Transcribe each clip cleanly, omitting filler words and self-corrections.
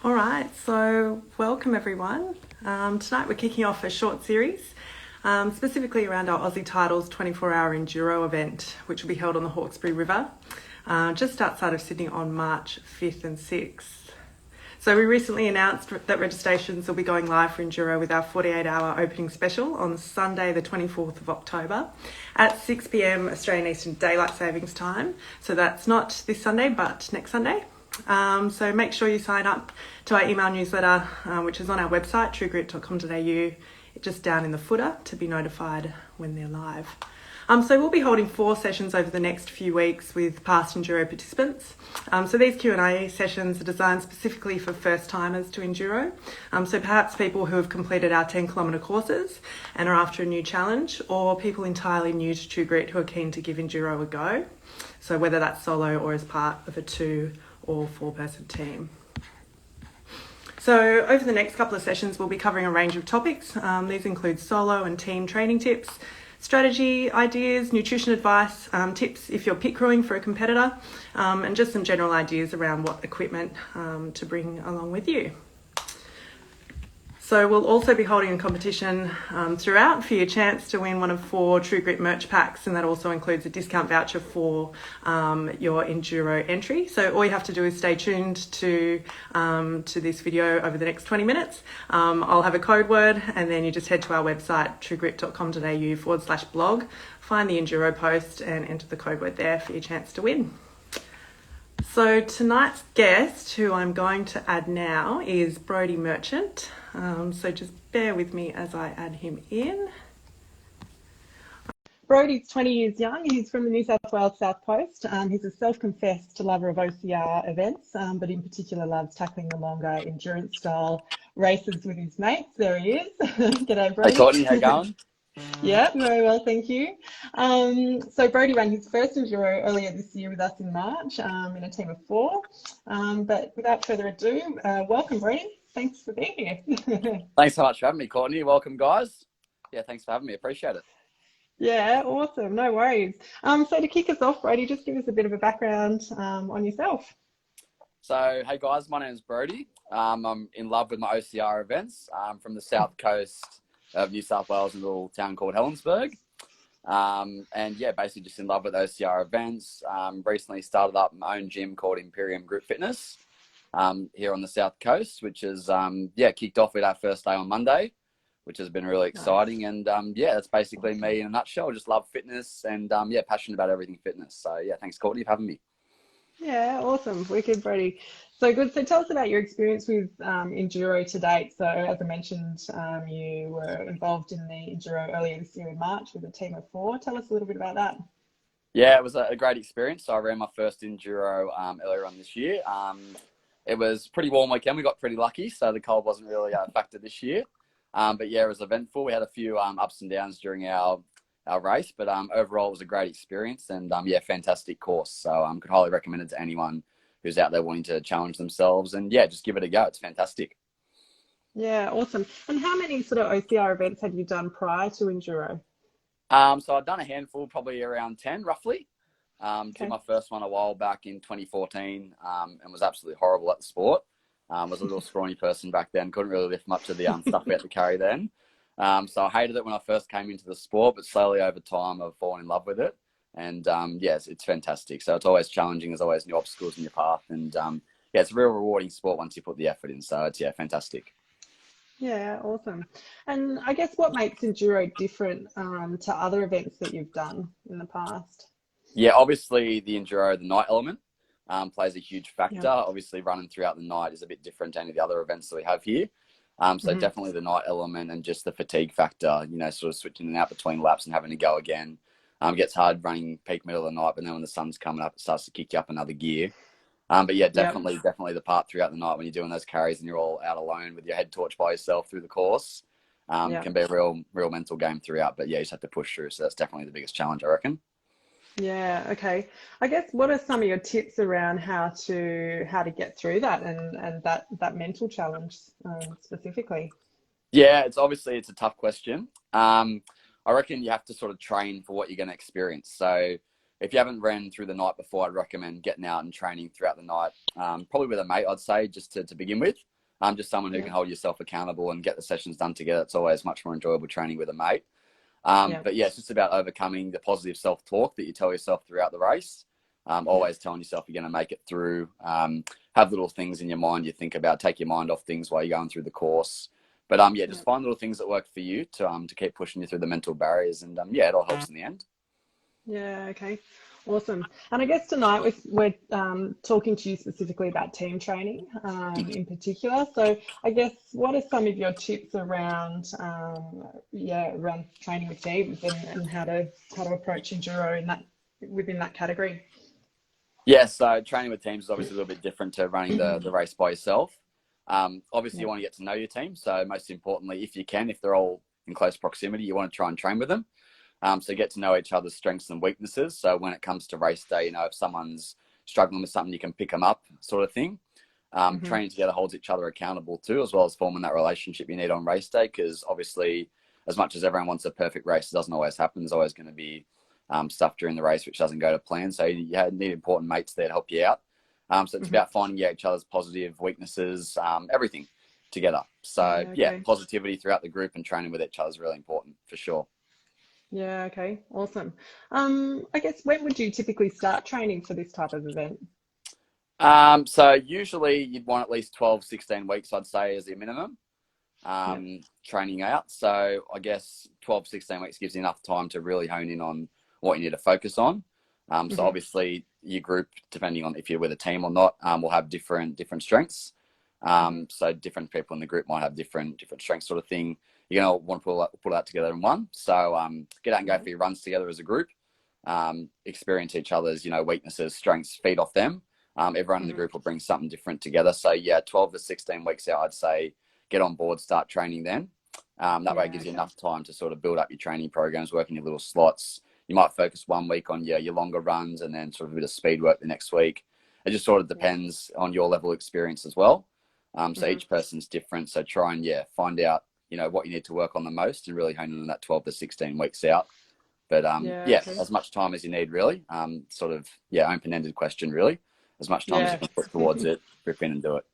All right, so welcome everyone. Tonight we're kicking off a short series, specifically around our Aussie Titles 24-hour Enduro event, which will be held on the Hawkesbury River, just outside of Sydney on March 5th and 6th. So we recently announced that registrations will be going live for Enduro with our 48-hour opening special on Sunday the 24th of October at 6 p.m. Australian Eastern Daylight Savings Time. So that's not this Sunday, but next Sunday. So make sure you sign up to our email newsletter, which is on our website, truegrit.com.au, just down in the footer to be notified when they're live. So we'll be holding 4 sessions over the next few weeks with past Enduro participants. So these Q&A sessions are designed specifically for first timers to Enduro. So perhaps people who have completed our 10-kilometre courses and are after a new challenge, or people entirely new to True Grit who are keen to give Enduro a go. So whether that's solo or as part of a 2 or 4-person team. So over the next couple of sessions, we'll be covering a range of topics. These include solo and team training tips, strategy, ideas, nutrition advice, tips if you're pit crewing for a competitor, and just some general ideas around what equipment to bring along with you. So we'll also be holding a competition throughout for your chance to win one of 4 True Grit merch packs, and that also includes a discount voucher for your Enduro entry. So all you have to do is stay tuned to this video over the next 20 minutes. I'll have a code word, and then you just head to our website, truegrit.com.au/blog, find the Enduro post and enter the code word there for your chance to win. So tonight's guest, who I'm going to add now, is Brodie Merchant. So just bear with me as I add him in. Brodie's 20 years young. He's from the New South Wales South Coast. He's a self-confessed lover of OCR events, but in particular loves tackling the longer endurance-style races with his mates. There he is. G'day, Brodie. Hey, Courtney, how you going? Yeah, very well, thank you. So Brodie ran his first Enduro earlier this year with us in March in a team of 4. But without further ado, welcome, Brodie. Thanks for being here. Thanks so much for having me, Courtney. Welcome, guys. Yeah, thanks for having me. Appreciate it. Yeah, awesome. No worries. So to kick us off, Brodie, just give us a bit of a background on yourself. So, hey, guys, my name's Brodie. I'm in love with my OCR events. I'm from the south coast of New South Wales, in a little town called Helensburgh. And yeah, basically just in love with OCR events. Recently started up my own gym called Imperium Group Fitness here on the south coast, which is, kicked off with our first day on Monday, which has been really exciting. Nice. And yeah, that's basically me in a nutshell. Just love fitness and passionate about everything fitness. So yeah, thanks, Courtney, for having me. Yeah, awesome. Wicked, Brodie. So good. So tell us about your experience with Enduro to date. So as I mentioned, you were involved in the Enduro earlier this year in March with a team of 4. Tell us a little bit about that. Yeah, it was a great experience. So I ran my first Enduro earlier on this year. It was pretty warm weekend. We got pretty lucky, so the cold wasn't really a factor this year. But yeah, it was eventful. We had a few ups and downs during our race, but overall it was a great experience and fantastic course. So could highly recommend it to anyone who's out there wanting to challenge themselves, and yeah, just give it a go. It's fantastic. Yeah, awesome. And how many sort of OCR events had you done prior to Enduro? So I've done a handful, probably around 10 roughly. Did my first one a while back in 2014 and was absolutely horrible at the sport. Was a little scrawny person back then, couldn't really lift much of the stuff we had to carry then. So I hated it when I first came into the sport, but slowly over time I've fallen in love with it. And yes, it's fantastic. So it's always challenging. There's always new obstacles in your path. And it's a real rewarding sport once you put the effort in. So it's, fantastic. Yeah, awesome. And I guess what makes Enduro different to other events that you've done in the past? Yeah, obviously the Enduro, the night element plays a huge factor. Yeah. Obviously running throughout the night is a bit different to any of the other events that we have here. So definitely the night element and just the fatigue factor, sort of switching in and out between laps and having to go again. Gets hard running peak middle of the night, but then when the sun's coming up, it starts to kick you up another gear. But yeah, definitely the part throughout the night when you're doing those carries and you're all out alone with your head torch by yourself through the course, can be a real mental game throughout. But yeah, you just have to push through. So that's definitely the biggest challenge, I reckon. Yeah. Okay. I guess what are some of your tips around how to get through that and that mental challenge specifically? Yeah, it's a tough question. I reckon you have to sort of train for what you're going to experience. So if you haven't ran through the night before, I'd recommend getting out and training throughout the night, probably with a mate, I'd say, just to begin with. Just someone who can hold yourself accountable and get the sessions done together. It's always much more enjoyable training with a mate. But yeah, it's just about overcoming the positive self-talk that you tell yourself throughout the race. Always telling yourself you're going to make it through. Have little things in your mind you think about. Take your mind off things while you're going through the course. But yeah, just find little things that work for you to keep pushing you through the mental barriers. And yeah, it all helps in the end. Yeah, okay. Awesome. And I guess tonight we're talking to you specifically about team training in particular. So I guess what are some of your tips around around training with teams and how to approach enduro within that category? Yeah, so training with teams is obviously a little bit different to running the race by yourself. Obviously, you want to get to know your team. So most importantly, if you can, if they're all in close proximity, you want to try and train with them. So get to know each other's strengths and weaknesses. So when it comes to race day, if someone's struggling with something, you can pick them up, sort of thing. Training together holds each other accountable too, as well as forming that relationship you need on race day. Because obviously, as much as everyone wants a perfect race, it doesn't always happen. There's always going to be stuff during the race which doesn't go to plan. So you need important mates there to help you out. So it's about finding each other's positive weaknesses, everything together. So positivity throughout the group and training with each other is really important for sure. Yeah, okay, awesome. I guess when would you typically start training for this type of event? So usually you'd want at least 12, 16 weeks, I'd say, as the minimum training out. So I guess 12, 16 weeks gives you enough time to really hone in on what you need to focus on. So obviously your group, depending on if you're with a team or not, will have different strengths. So different people in the group might have different strengths, sort of thing. You're going to want to pull that together in one. So get out and go for your runs together as a group. Experience each other's, weaknesses, strengths, feed off them. Everyone in the group will bring something different together. So yeah, 12 to 16 weeks out, I'd say get on board, start training then. That way it gives you enough time to sort of build up your training programs, work in your little slots. You might focus 1 week on your longer runs and then sort of a bit of speed work the next week. It just sort of depends on your level of experience as well. So each person's different. So try and find out, what you need to work on the most and really hone in on that 12 to 16 weeks out. But as much time as you need really. Open-ended question really. As much time as you can put towards it, rip in and do it.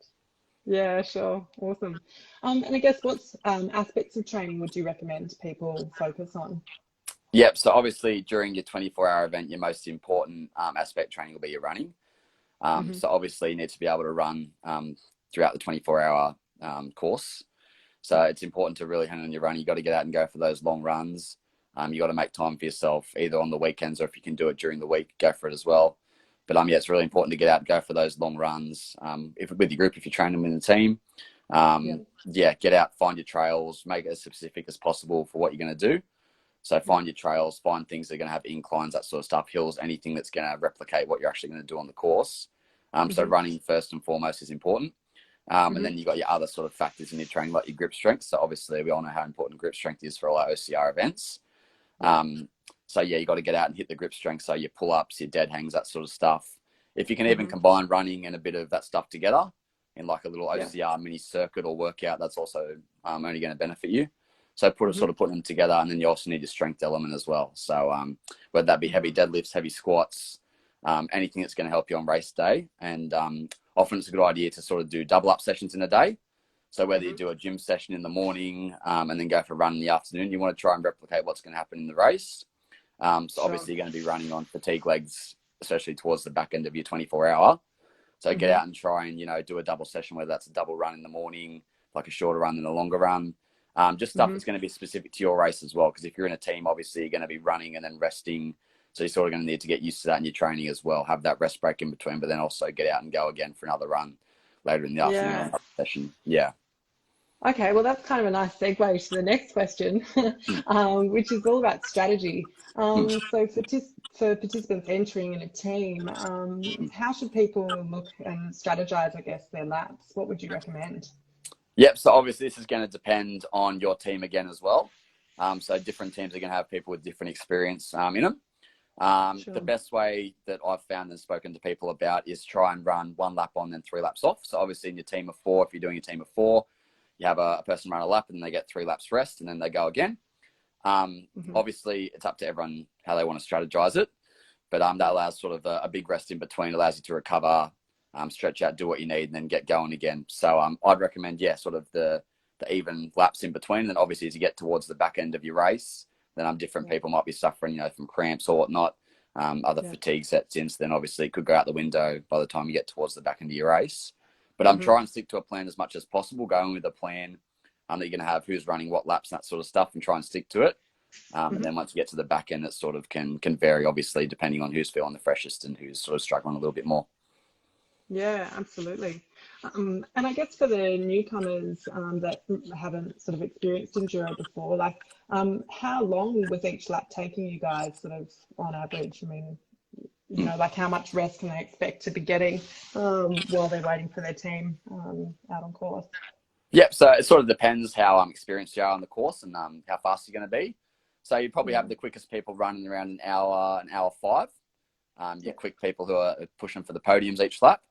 Yeah, sure. Awesome. And I guess what aspects of training would you recommend people focus on? Yep. So obviously during your 24-hour event, your most important aspect training will be your running. So obviously you need to be able to run throughout the 24-hour course. So it's important to really hone on your running. You got to get out and go for those long runs. You got to make time for yourself either on the weekends or if you can do it during the week, go for it as well. But it's really important to get out and go for those long runs. If with your group, if you're training with a team, get out, find your trails, make it as specific as possible for what you're going to do. So find your trails, find things that are going to have inclines, that sort of stuff, hills, anything that's going to replicate what you're actually going to do on the course. So running first and foremost is important. And then you've got your other sort of factors in your training, like your grip strength. So obviously we all know how important grip strength is for all our OCR events. So you got to get out and hit the grip strength. So your pull-ups, your dead hangs, that sort of stuff. If you can even combine running and a bit of that stuff together in like a little OCR mini circuit or workout, that's also only going to benefit you. So sort of putting them together, and then you also need your strength element as well. So whether that be heavy deadlifts, heavy squats, anything that's going to help you on race day. And often it's a good idea to sort of do double up sessions in a day. So whether you do a gym session in the morning and then go for a run in the afternoon, you want to try and replicate what's going to happen in the race. Obviously you're going to be running on fatigue legs, especially towards the back end of your 24-hour. So get out and try and, do a double session, whether that's a double run in the morning, like a shorter run and a longer run. Just stuff that's going to be specific to your race as well. Because if you're in a team, obviously you're going to be running and then resting. So you're sort of going to need to get used to that in your training as well. Have that rest break in between, but then also get out and go again for another run later in the afternoon session. Yeah. Okay, well, that's kind of a nice segue to the next question, which is all about strategy. So for participants entering in a team, how should people look and strategize, I guess, their laps? What would you recommend? Yep, so obviously this is going to depend on your team again as well. So different teams are going to have people with different experience in them. The best way that I've found and spoken to people about is try and run 1 lap on, then 3 laps off. So obviously in your team of 4, if you're doing a team of 4, you have a person run a lap and they get 3 laps rest and then they go again. Obviously it's up to everyone how they want to strategize it, but that allows sort of a big rest in between, allows you to recover, stretch out, do what you need, and then get going again. So I'd recommend, yeah, sort of the even laps in between. And then obviously as you get towards the back end of your race, then different people might be suffering, you know, from cramps or whatnot. Other fatigue sets in, so then obviously it could go out the window by the time you get towards the back end of your race. But I'm trying to stick to a plan as much as possible, going with a plan that you're going to have who's running what laps, that sort of stuff, and try and stick to it. And then once you get to the back end, it sort of can vary, obviously, depending on who's feeling the freshest and who's sort of struggling a little bit more. Yeah, absolutely. And I guess for the newcomers that haven't sort of experienced enduro before, like how long was each lap taking you guys sort of on average? I mean, you know, like how much rest can they expect to be getting while they're waiting for their team out on course? Yep, so it sort of depends how experienced you are on the course and how fast you're going to be. So you probably have the quickest people running around an hour 5. Your quick people who are pushing for the podiums each lap.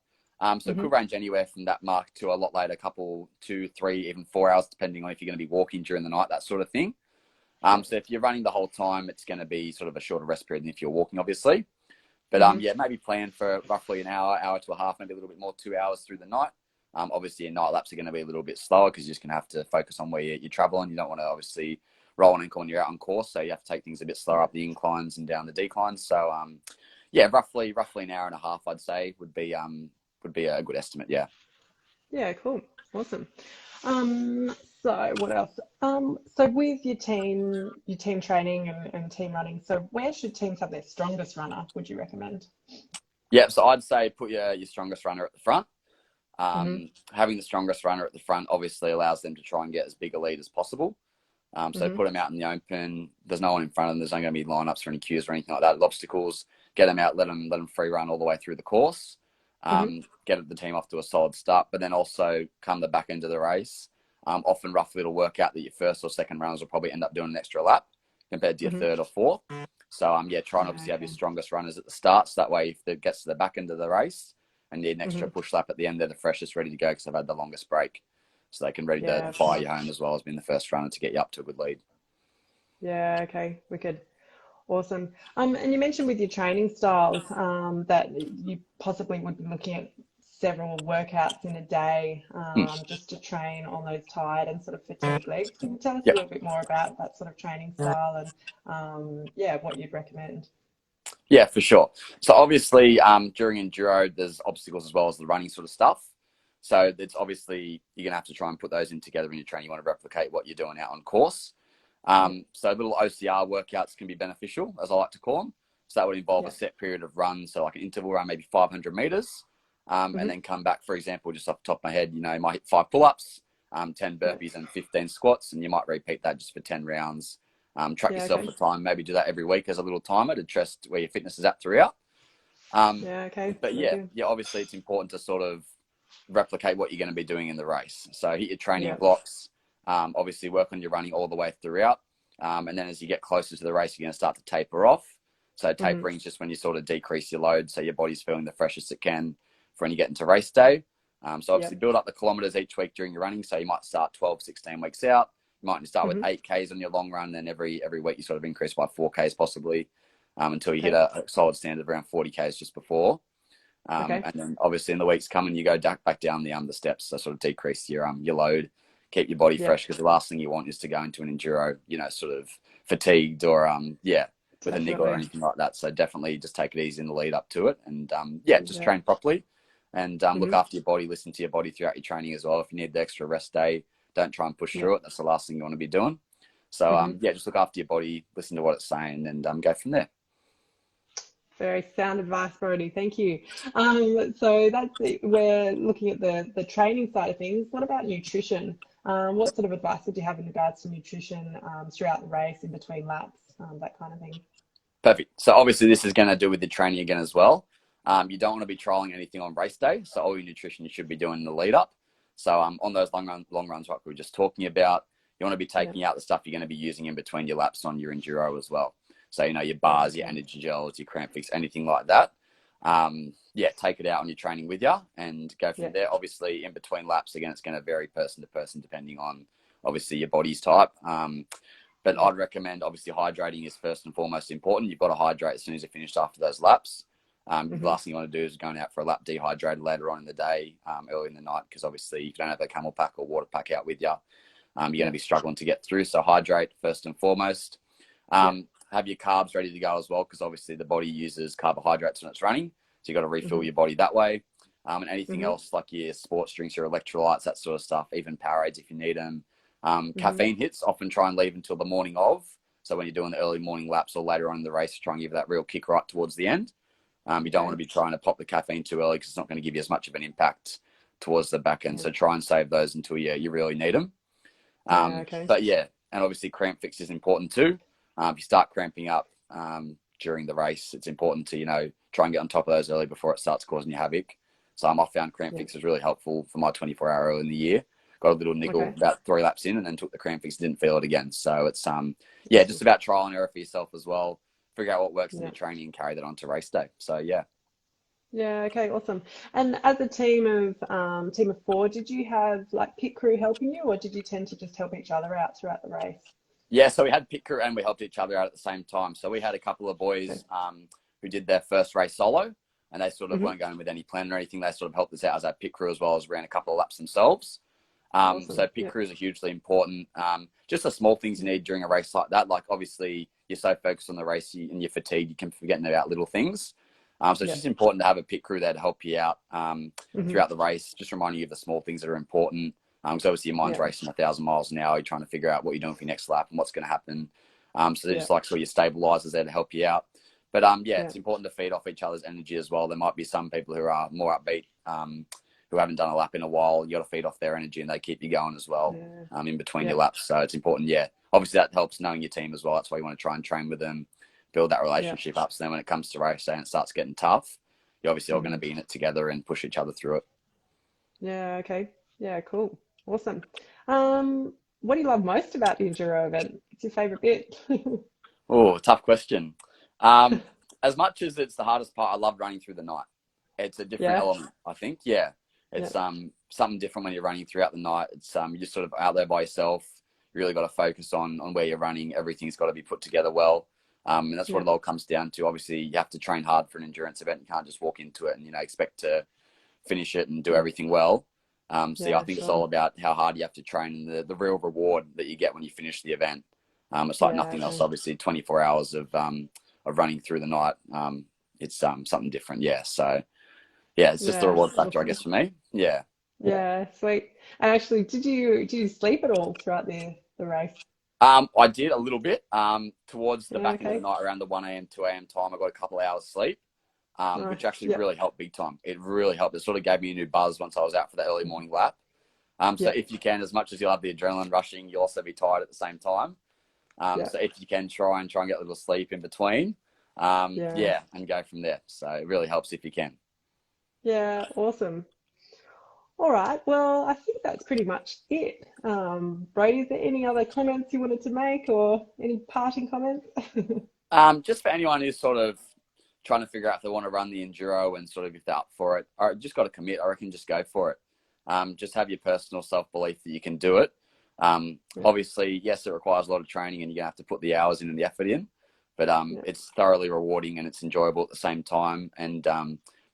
So it could range anywhere from that mark to a lot later, couple, 2, 3, even 4 hours, depending on if you're going to be walking during the night, that sort of thing. So if you're running the whole time, it's going to be sort of a shorter rest period than if you're walking, obviously. But yeah, maybe plan for roughly an hour to a half, maybe a little bit more, 2 hours through the night. Obviously, your night laps are going to be a little bit slower because you're just going to have to focus on where you're traveling. You don't want to obviously roll an ankle when you're out on course, so you have to take things a bit slower up the inclines and down the declines. So yeah, roughly an hour and a half, I'd say, would be a good estimate. Yeah. Yeah, cool. Awesome. So what else? So with your team training and team running, so where should teams have their strongest runner, would you recommend? Yeah, so I'd say put your strongest runner at the front. Having the strongest runner at the front obviously allows them to try and get as big a lead as possible. So put them out in the open. There's no one in front of them. There's not going to be lineups or any queues or anything like that. Obstacles, get them out, let them free run all the way through the course. Get the team off to a solid start, but then also come the back end of the race. Often roughly it'll work out that your first or second runners will probably end up doing an extra lap compared to your third or fourth. So yeah, try and obviously have your strongest runners at the start. So that way, if it gets to the back end of the race and need an extra push lap at the end, they're the freshest, ready to go because they've had the longest break. So they can ready to fire you home as well as being the first runner to get you up to a good lead. Yeah, okay, wicked. Awesome. And you mentioned with your training styles that you possibly would be looking at several workouts in a day just to train on those tired and sort of fatigue legs. Can you tell us a little bit more about that sort of training style and yeah, what you'd recommend? Yeah, for sure. So obviously during enduro, there's obstacles as well as the running sort of stuff. So it's obviously you're going to have to try and put those in together in your training. You want to replicate what you're doing out on course. So little OCR workouts can be beneficial, as I like to call them. So that would involve a set period of runs, so like an interval run, maybe 500 meters, and then come back, for example, just off the top of my head, you know, you might hit 5 pull-ups, 10 burpees and 15 squats, and you might repeat that just for 10 rounds. Track yourself for time, maybe do that every week as a little timer to test where your fitness is at throughout. But yeah, obviously it's important to sort of replicate what you're going to be doing in the race. So hit your training blocks. Obviously work on your running all the way throughout. And then as you get closer to the race, you're going to start to taper off. So tapering is just when you sort of decrease your load so your body's feeling the freshest it can for when you get into race day. So obviously build up the kilometers each week during your running. So you might start 12, 16 weeks out. You might start with 8Ks on your long run. Then every week you sort of increase by 4Ks possibly until you hit a solid standard of around 40Ks just before. And then obviously in the weeks coming, you go back down the steps. So sort of decrease your load. Keep your body fresh because the last thing you want is to go into an enduro, you know, sort of fatigued or with a niggle or anything like that. So definitely just take it easy in the lead up to it, and just train properly and look after your body. Listen to your body throughout your training as well. If you need the extra rest day, don't try and push through it. That's the last thing you want to be doing. So just look after your body, listen to what it's saying, and go from there. Very sound advice, Brodie. Thank you. So that's it. We're looking at the training side of things. What about nutrition? What sort of advice would you have in regards to nutrition throughout the race, in between laps, that kind of thing? Perfect. So obviously this is going to do with the training again as well. You don't want to be trialing anything on race day. So all your nutrition you should be doing in the lead up. So on those long runs, like we were just talking about, you want to be taking out the stuff you're going to be using in between your laps on your enduro as well. So, you know, your bars, your energy gels, your cramp fix, anything like that. Take it out on your training with you and go from there. Obviously, in between laps, again, it's going to vary person to person depending on, obviously, your body's type. But I'd recommend, obviously, hydrating is first and foremost important. You've got to hydrate as soon as you're finished after those laps. The last thing you want to do is going out for a lap dehydrated later on in the day, early in the night, because obviously if you don't have a camel pack or water pack out with you, you're going to be struggling to get through. So hydrate first and foremost. Have your carbs ready to go as well, because obviously the body uses carbohydrates when it's running. So you've got to refill your body that way. And anything else like your sports drinks, your electrolytes, that sort of stuff, even Powerades if you need them. Caffeine hits, often try and leave until the morning of. So when you're doing the early morning laps or later on in the race, try and give that real kick right towards the end. You don't want to be trying to pop the caffeine too early, because it's not going to give you as much of an impact towards the back end. So try and save those until you really need them. But yeah, and obviously cramp fix is important too. If you start cramping up during the race, it's important to, try and get on top of those early before it starts causing you havoc. So I found cramp fix was really helpful for my 24-hour early in the year. Got a little niggle about 3 laps in, and then took the cramp fix, didn't feel it again. So it's just about trial and error for yourself as well. Figure out what works in your training and carry that on to race day. So yeah. Yeah, okay, awesome. And as a team of 4, did you have like pit crew helping you, or did you tend to just help each other out throughout the race? Yeah, so we had pit crew and we helped each other out at the same time. So we had a couple of boys who did their first race solo, and they sort of weren't going with any plan or anything. They sort of helped us out as our pit crew, as well as ran a couple of laps themselves. So pit crews are hugely important. Just the small things you need during a race like that. Like obviously you're so focused on the race and you're fatigued, you can forget about little things. So it's just important to have a pit crew there to help you out throughout the race, just reminding you of the small things that are important. Because obviously your mind's racing 1,000 miles an hour. You're trying to figure out what you're doing for your next lap and what's going to happen. So they're just like sort of your stabilizers there to help you out. But it's important to feed off each other's energy as well. There might be some people who are more upbeat, who haven't done a lap in a while. You got to feed off their energy, and they keep you going as well in between your laps. So it's important. Obviously that helps knowing your team as well. That's why you want to try and train with them, build that relationship up. So then when it comes to race day and it starts getting tough, you're obviously all going to be in it together and push each other through it. Yeah, okay. Yeah, cool. Awesome. What do you love most about the enduro event? What's your favorite bit? Oh, tough question. As much as it's the hardest part, I love running through the night. It's a different element, I think. Yeah. It's something different when you're running throughout the night. It's you're just sort of out there by yourself. You really got to focus on where you're running. Everything's got to be put together well. And that's what it all comes down to. Obviously, you have to train hard for an endurance event. You can't just walk into it and, expect to finish it and do everything well. I think it's all about how hard you have to train and the real reward that you get when you finish the event. It's like nothing else, obviously. 24 hours of running through the night. It's something different. Yeah. So, it's just the reward factor, I guess, for me. Yeah. Yeah, sweet. And actually, did you sleep at all throughout the race? I did a little bit. Towards the back end of the night, around the 1 a.m., 2 a.m. time, I got a couple of hours sleep, which actually really helped big time. It really helped. It sort of gave me a new buzz once I was out for the early morning lap. So if you can, as much as you'll have the adrenaline rushing, you'll also be tired at the same time. So if you can, try and get a little sleep in between. And go from there. So it really helps if you can. Yeah, awesome. All right. Well, I think that's pretty much it. Brodie, is there any other comments you wanted to make, or any parting comments? Just for anyone who's sort of trying to figure out if they want to run the enduro and sort of if they're up for it, or just got to commit. I reckon just go for it. Just have your personal self-belief that you can do it. Obviously, yes, it requires a lot of training and you're going to have to put the hours in and the effort in, but it's thoroughly rewarding and it's enjoyable at the same time. And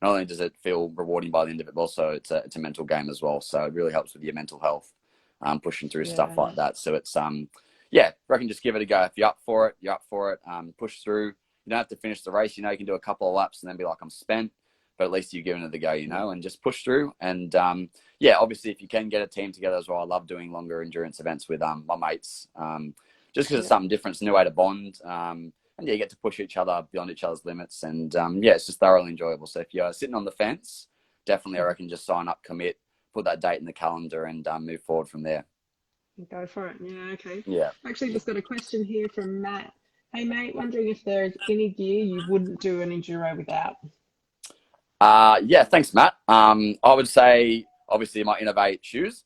not only does it feel rewarding by the end of it, but also it's a mental game as well. So it really helps with your mental health, pushing through stuff like that. So it's, I reckon just give it a go. If you're up for it, you're up for it. Push through. You don't have to finish the race. You can do a couple of laps and then be like, I'm spent. But at least you've given it a go, and just push through. And obviously, if you can get a team together as well, I love doing longer endurance events with my mates, just because it's something different. It's a new way to bond. And you get to push each other beyond each other's limits. And it's just thoroughly enjoyable. So if you're sitting on the fence, definitely I reckon just sign up, commit, put that date in the calendar and move forward from there. Go for it. Yeah, okay. Yeah. Actually, just got a question here from Matt. Hey, mate, wondering if there's any gear you wouldn't do an enduro without? Thanks, Matt. I would say, obviously, you might innovate shoes.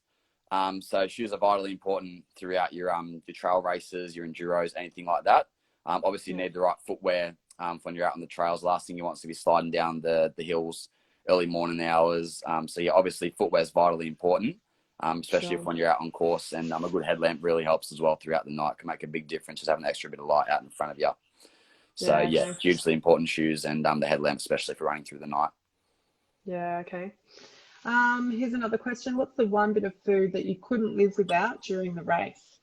So shoes are vitally important throughout your trail races, your enduros, anything like that. Obviously, you need the right footwear when you're out on the trails. Last thing you want is to be sliding down the hills early morning hours. Obviously, footwear is vitally important, especially when you're out on course. And a good headlamp really helps as well throughout the night. Can make a big difference, just having an extra bit of light out in front of you. So yeah, okay. hugely important shoes, and the headlamp, especially for running through the night. Yeah, okay. Here's another question. What's the one bit of food that you couldn't live without during the race?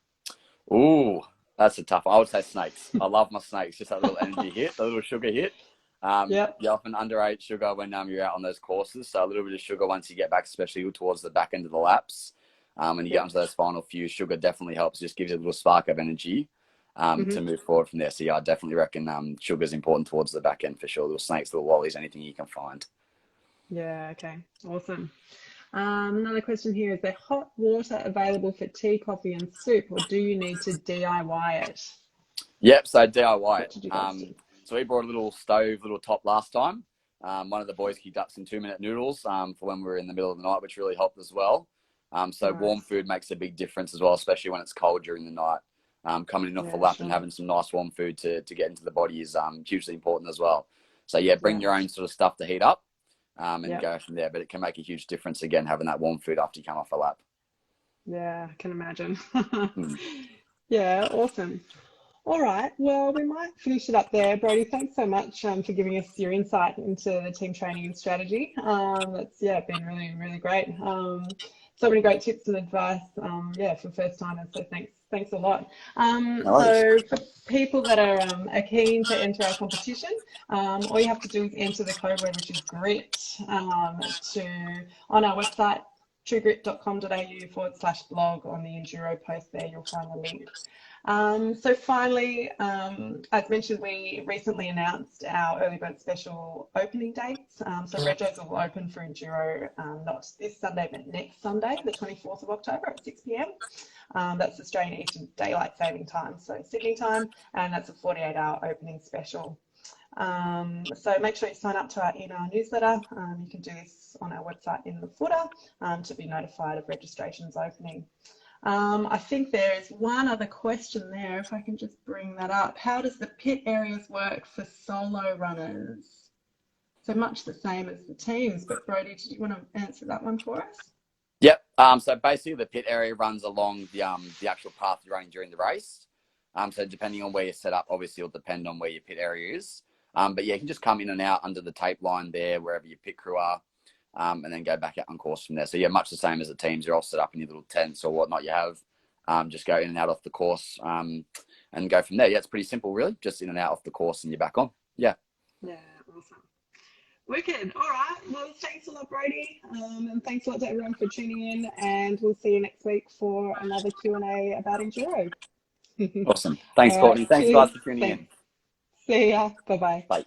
Ooh, that's a tough one. I would say snakes. I love my snakes. Just that little energy hit, the little sugar hit. Yep. You often underrate sugar when you're out on those courses. So a little bit of sugar once you get back, especially towards the back end of the laps. When you get onto those final few, sugar definitely helps. Just gives you a little spark of energy to move forward from there. So yeah, I definitely reckon sugar is important towards the back end for sure. Little snakes, little lollies, anything you can find. Yeah, okay. Awesome. Another question here. Is there hot water available for tea, coffee, and soup, or do you need to DIY it? Yep, so DIY What it. did you guys do? So we brought a little stove, little top last time. One of the boys kicked up some 2-minute noodles for when we were in the middle of the night, which really helped as well. So Nice. warm food makes a big difference as well, especially when it's cold during the night. Coming in off a Yeah, lap sure. and having some nice warm food to get into the body is hugely important as well. So yeah, bring your own sort of stuff to heat up and go from there. But it can make a huge difference, again, having that warm food after you come off a lap. Yeah, I can imagine. Mm. Yeah, awesome. All right. Well, we might finish it up there. Brodie, thanks so much for giving us your insight into the team training and strategy. That's been really, really great. So many great tips and advice. For first timers. So thanks a lot. So for people that are keen to enter our competition, all you have to do is enter the code word, which is GRIT, on our website, truegrit.com.au/blog. On the Enduro post there, you'll find the link. So finally, as mentioned, we recently announced our early bird special opening dates. So Regos will open for Enduro not this Sunday, but next Sunday, the 24th of October at 6 p.m. That's Australian Eastern Daylight Saving Time, so Sydney time, and that's a 48-hour opening special. So make sure you sign up to our email newsletter. You can do this on our website in the footer to be notified of registrations opening. I think there is one other question there, if I can just bring that up. How does the pit areas work for solo runners? So much the same as the teams, but Brodie, did you want to answer that one for us? Yep. So basically, the pit area runs along the actual path you're running during the race. So depending on where you're set up, obviously it'll depend on where your pit area is. But yeah, you can just come in and out under the tape line there, wherever your pit crew are, and then go back out on course from there. So yeah, much the same as the teams. You're all set up in your little tents or whatnot you have. Just go in and out off the course and go from there. Yeah, it's pretty simple, really. Just in and out off the course and you're back on. Yeah. Yeah, awesome. Wicked. All right. Well, thanks a lot, Brodie. And thanks a lot to everyone for tuning in. And we'll see you next week for another Q&A about Enduro. Awesome. Thanks, All Courtney. right. Thanks, Cheers. guys, for tuning in. See ya. Bye-bye. Bye.